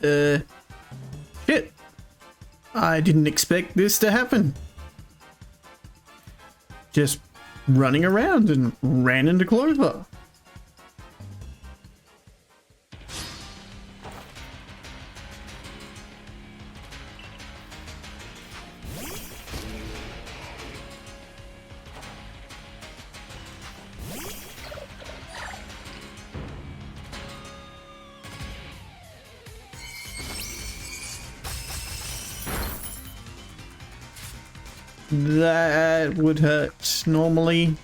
Shit. I didn't expect this to happen. Just running around and ran into Clover. That would hurt normally.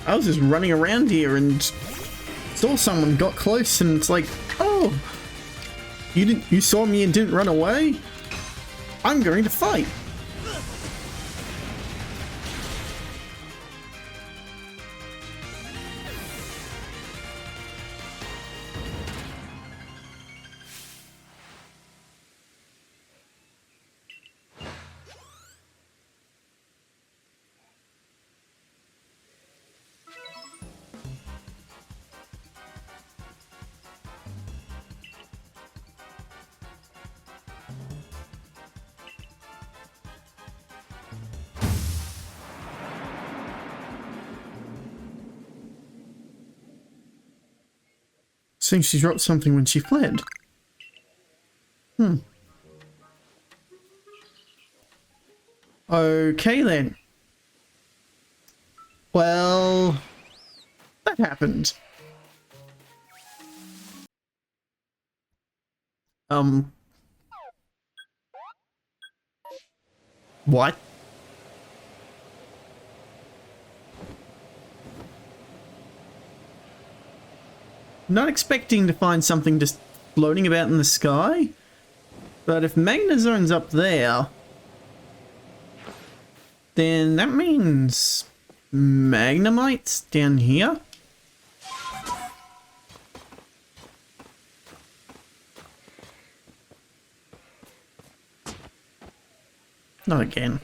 I was just running around here and saw someone, got close, and it's like, oh, you saw me and didn't run away? I'm going to fight. Seems she dropped something when she fled. Okay then. Well, that happened. What? Not expecting to find something just floating about in the sky, but if Magnazone's up there, then that means Magnemite's down here? Not again.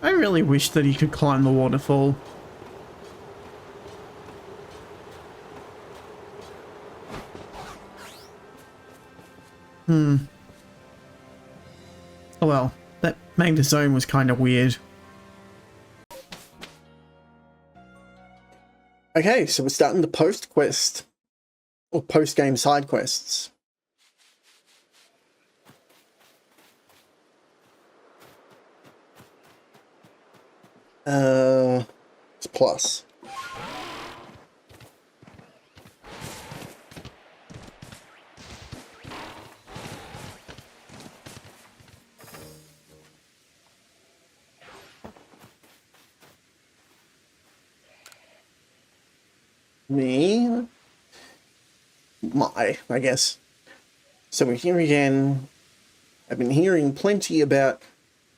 I really wish that he could climb the waterfall. Oh well, that Magna Zone was kind of weird. Okay, so we're starting the post quest, or post game side quests. It's plus. I guess. So we're here again. I've been hearing plenty about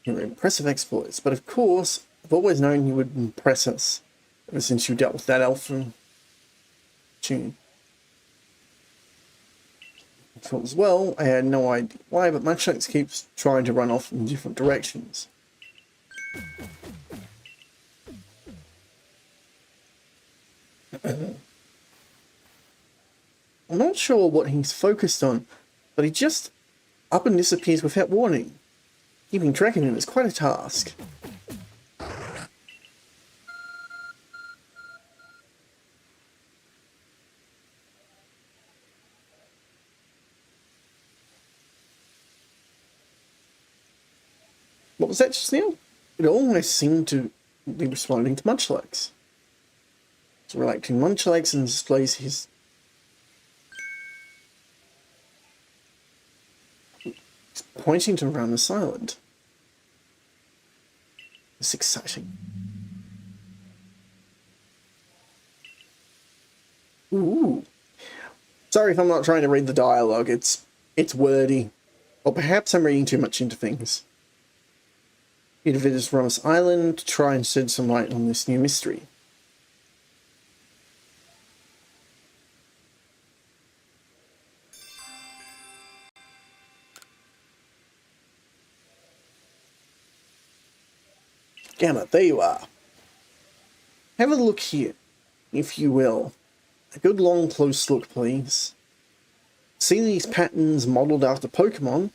your impressive exploits, but of course, I've always known you would impress us ever since you dealt with that elf from Tune. So as well, I had no idea why, but my Munchlax keeps trying to run off in different directions. I'm not sure what he's focused on, but he just up and disappears without warning. Keeping track of him is quite a task. What was that just now? It almost seemed to be responding to Munchlax. It's relating Munchlax and displays his... It's pointing to around this island. It's exciting. Ooh. Sorry if I'm not trying to read the dialogue. It's wordy. Or perhaps I'm reading too much into things. You to visit Ramos Island to try and shed some light on this new mystery. Gamma, there you are. Have a look here, if you will. A good long close look, please. See these patterns modelled after Pokemon?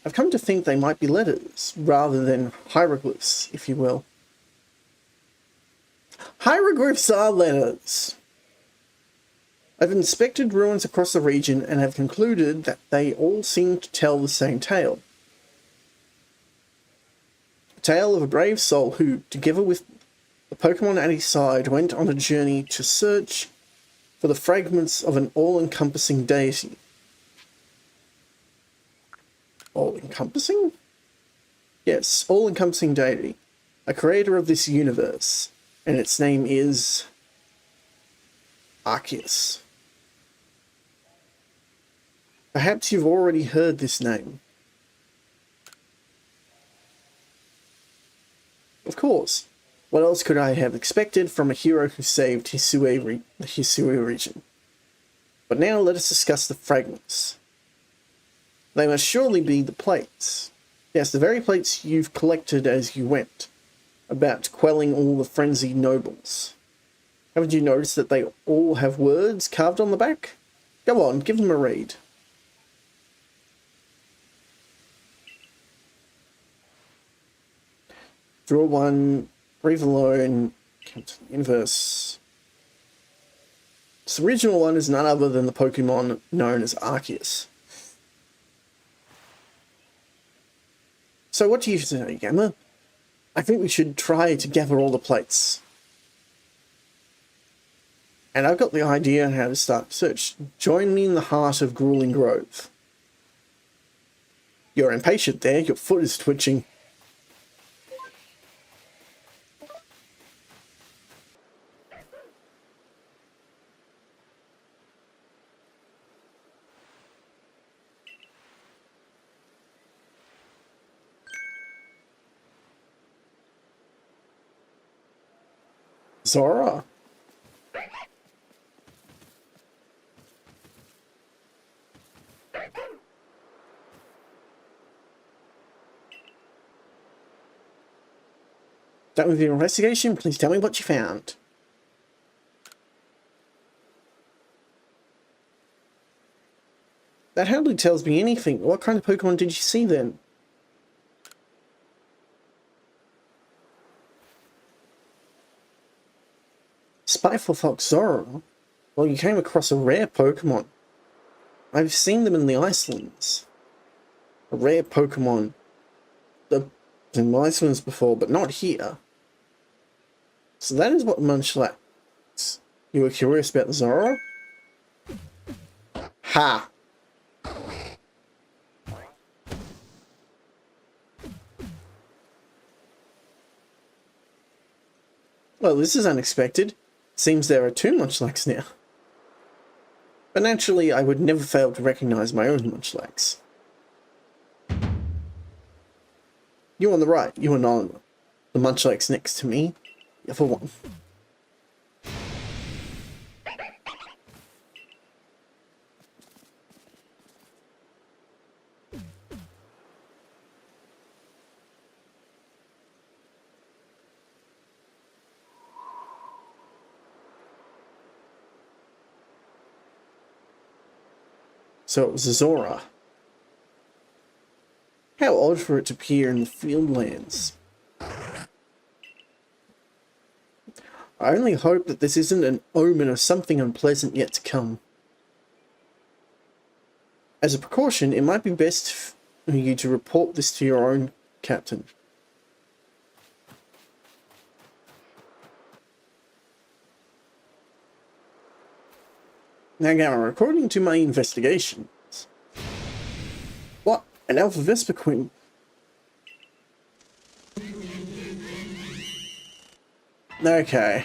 I've come to think they might be letters, rather than hieroglyphs, if you will. Hieroglyphs are letters! I've inspected ruins across the region and have concluded that they all seem to tell the same tale. A tale of a brave soul who, together with the Pokemon at his side, went on a journey to search for the fragments of an all-encompassing deity. All-encompassing? Yes, all-encompassing deity. A creator of this universe. And its name is... Arceus. Perhaps you've already heard this name. Of course. What else could I have expected from a hero who saved the Hisui region? But now let us discuss the fragments. They must surely be the plates. Yes, the very plates you've collected as you went, about quelling all the frenzied nobles. Haven't you noticed that they all have words carved on the back? Go on, give them a read. Draw one, breathe alone, count to the inverse. This original one is none other than the Pokemon known as Arceus. So what do you say, Gamma? I think we should try to gather all the plates. And I've got the idea on how to start the search. Join me in the heart of Grueling Grove. You're impatient there, your foot is twitching. Zora. Done with your investigation? Please tell me what you found. That hardly tells me anything. What kind of Pokemon did you see then? Spiteful Fox Zoro? Well, you came across a rare Pokemon. I've seen them in the Icelands. A rare Pokemon. In the Icelands before, but not here. So that is what Munchlax. You were curious about the Zoro? Ha! Well, this is unexpected. Seems there are two Munchlax now. But naturally, I would never fail to recognize my own Munchlax. You on the right, you are not the Munchlax next to me. The other one. So it was a Zora. How odd for it to appear in the Fieldlands. I only hope that this isn't an omen of something unpleasant yet to come. As a precaution, it might be best for you to report this to your own captain. Now, according to my investigations... What? An Alpha Vespa Queen? Okay.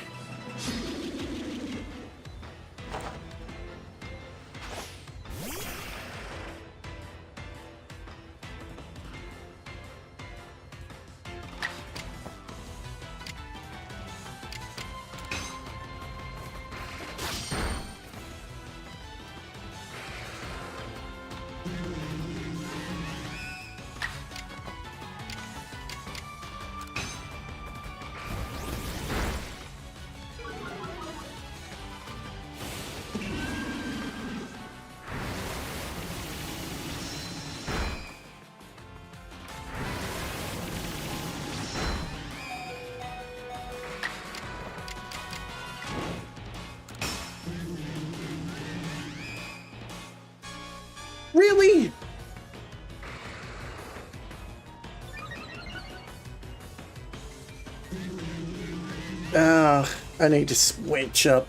Really? I need to switch up.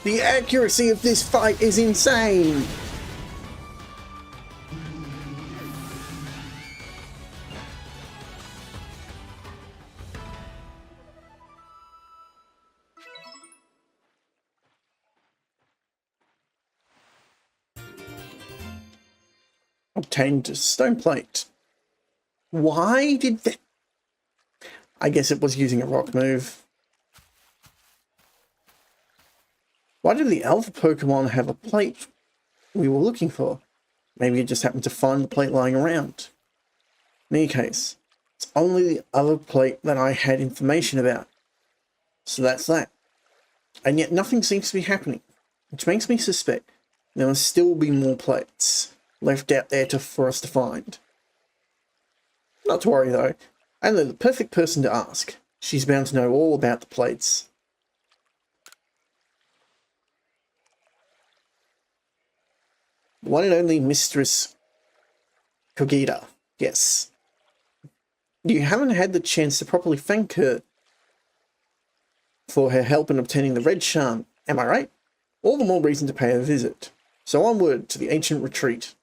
The accuracy of this fight is insane! Obtained a stone plate. Why did that? I guess it was using a rock move. Why did the alpha Pokemon have a plate we were looking for? Maybe it just happened to find the plate lying around. In any case, it's only the other plate that I had information about. So that's that. And yet nothing seems to be happening, which makes me suspect there must still be more plates left out there for us to find. Not to worry though, I know the perfect person to ask. She's bound to know all about the plates. One and only Mistress Kogita. Yes. You haven't had the chance to properly thank her for her help in obtaining the Red Charm, am I right? All the more reason to pay a visit. So onward to the ancient retreat.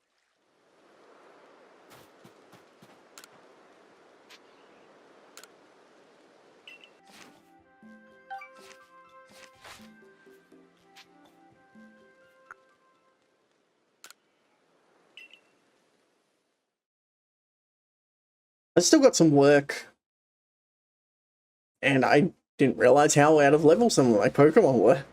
I still got some work, and I didn't realize how out of level some of my Pokemon were.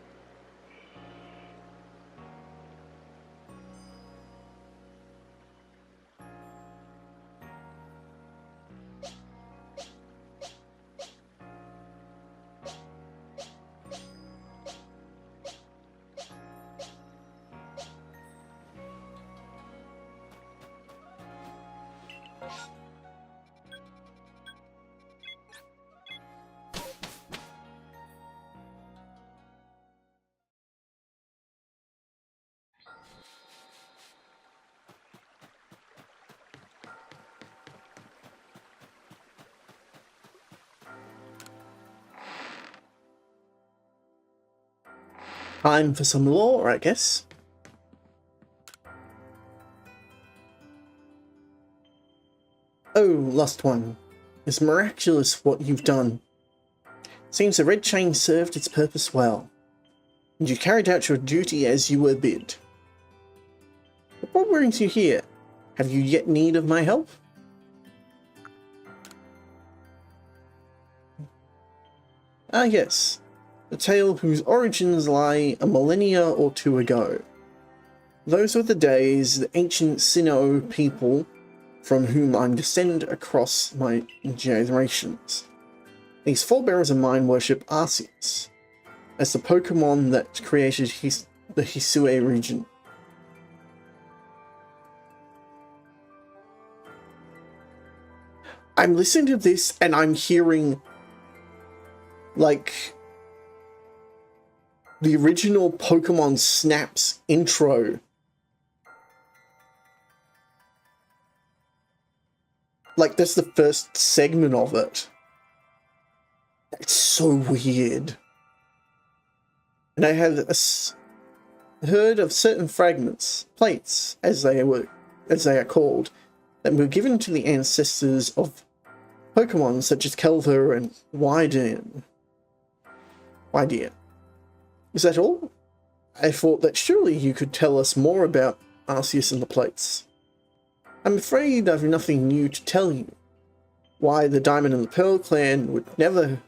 Time for some lore, I guess. Oh, Lost One. It's miraculous what you've done. Seems the red chain served its purpose well, and you carried out your duty as you were bid. what brings you here? Have you yet need of my help? Ah, yes. A tale whose origins lie a millennia or two ago. Those were the days the ancient Sinnoh people from whom I'm descended across my generations. These forebears of mine worship Arceus as the Pokemon that created the Hisui region. I'm listening to this and I'm hearing like the original Pokemon Snap's intro. Like that's the first segment of it. It's so weird. And I have heard of certain fragments, plates, as they are called, that were given to the ancestors of Pokemon such as Kelver and Wydean. Is that all? I thought that surely you could tell us more about Arceus and the plates. I'm afraid I've nothing new to tell you. Why the Diamond and the Pearl clan would never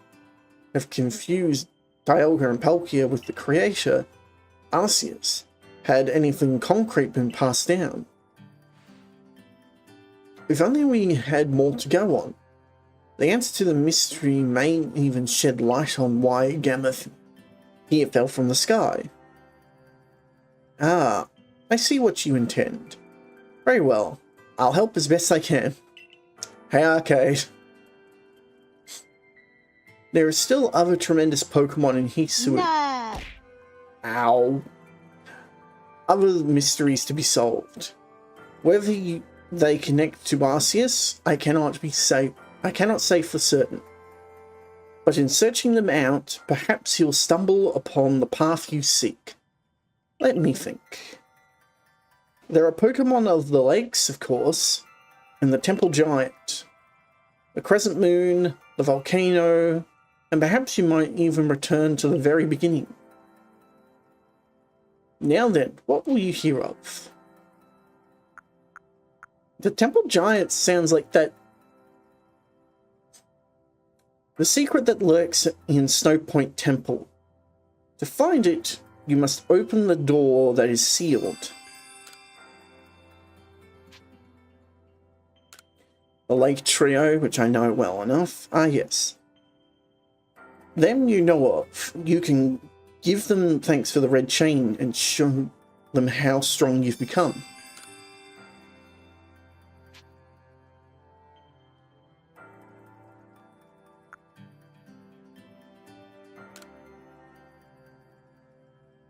have confused Dialga and Palkia with the creator, Arceus, had anything concrete been passed down. If only we had more to go on. The answer to the mystery may even shed light on why Gammoth here fell from the sky. Ah, I see what you intend. Very well, I'll help as best I can. Hey Arcade. There are still other tremendous Pokemon in Hisui. Nah. Ow. Other mysteries to be solved. Whether they connect to Arceus, I cannot say for certain. But in searching them out, perhaps you'll stumble upon the path you seek. Let me think. There are Pokemon of the lakes, of course, and the Temple Giant, the Crescent Moon, the Volcano, and perhaps you might even return to the very beginning. Now then, what will you hear of? The Temple Giant sounds like that. The secret that lurks in Snow Point Temple. To find it, you must open the door that is sealed. The Lake Trio, which I know well enough. Ah, yes. Them you know of. You can give them thanks for the red chain and show them how strong you've become.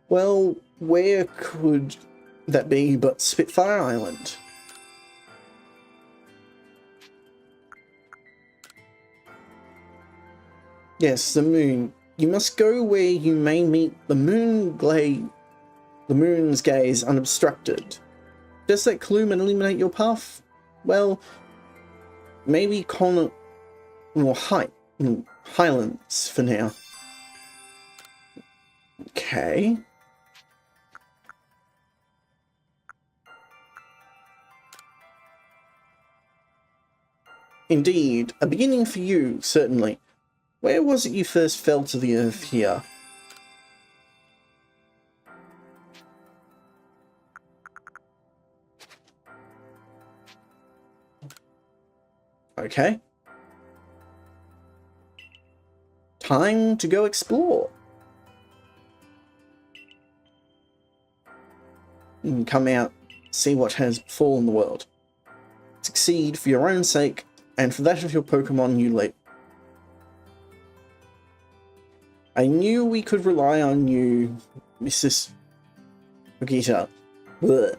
Well, where could that be but Spitfire Island? Yes, the moon. You must go where you may meet the moon's gaze unobstructed. Does that clue illuminate your path? Well, maybe Highlands for now. Okay. Indeed, a beginning for you, certainly. Where was it you first fell to the earth here? Okay. Time to go explore. And come out, see what has befallen the world. Succeed for your own sake, and for that of your Pokemon you lead. I knew we could rely on you, Mrs. Vegeta. Blech.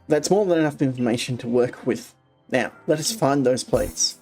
That's more than enough information to work with. Now, let us find those plates.